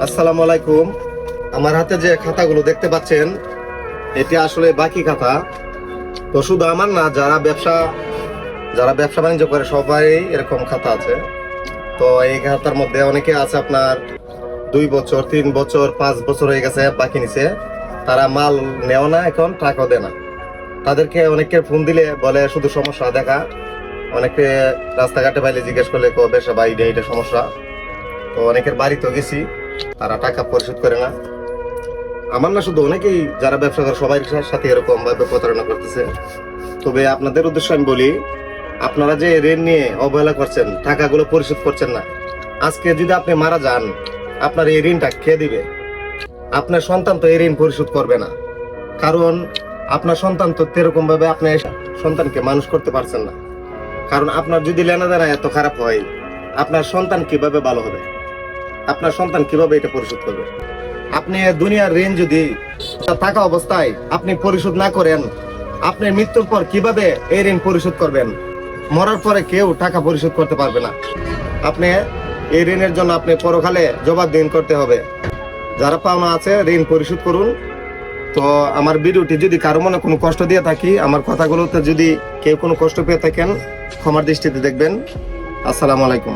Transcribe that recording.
আসসালামু আলাইকুম। আমার হাতে যে খাতাগুলো দেখতে পাচ্ছেন, এটি আসলে বাকি খাতা। তো শুধু আমার না, যারা ব্যবসা বাণিজ্য করে সবাই এরকম খাতা আছে। তো এই খাতার মধ্যে অনেকে আছে আপনার 2 বছর, 3 বছর, 5 বছর হয়ে গেছে বাকি নিছে। তারা মাল নেও না, এখন টাকাও দেয় না। তাদেরকে অনেকে ফোন দিলে বলে শুধু সমস্যা দেখা। অনেকে রাস্তাঘাটে পাইলে জিজ্ঞেস করলে কবে ভাই এটা সমস্যা। তো অনেকের বাড়িতেও গেছি, তারা টাকা পরিশোধ করে না। আমার না, শুধু অনেকেই যারা ব্যবসা করে সবাই সাথে এরকম ভাবে প্রতারণা করতেছে। তবে আপনাদের উদ্দেশ্যে আমি বলি, আপনারা যে ঋণ নিয়ে অবহেলা করছেন, টাকাগুলো পরিশোধ করছেন না, আজকে যদি আপনি মারা যান, আপনার এই ঋণটা কে দিবে? আপনার সন্তান তো এই ঋণ পরিশোধ করবে না। কারণ আপনার সন্তান তো এরকম ভাবে আপনি সন্তানকে মানুষ করতে পারছেন না। কারণ আপনার যদি লেনাদেনা এত খারাপ হয়, আপনার সন্তান কিভাবে ভালো হবে? আপনার সন্তান কিভাবে এটা পরিশোধ করবে? আপনি দুনিয়ার ঋণ যদি থাকা অবস্থায় আপনি পরিশোধ না করেন, আপনি মৃত্যুর পর কিভাবে এই ঋণ পরিশোধ করবেন? মরার পরে কেউ টাকা পরিশোধ করতে পারবে না। আপনি এই ঋণের জন্য আপনি পরকালে জবাবদিহি করতে হবে। যারা পাওনা আছে ঋণ পরিশোধ করুন। তো আমার ভিডিওটি যদি কারো মনে কোনো কষ্ট দিয়ে থাকি, আমার কথাগুলোতে যদি কেউ কোনো কষ্ট পেয়ে থাকেন, ক্ষমার দৃষ্টিতে দেখবেন। আসসালামু আলাইকুম।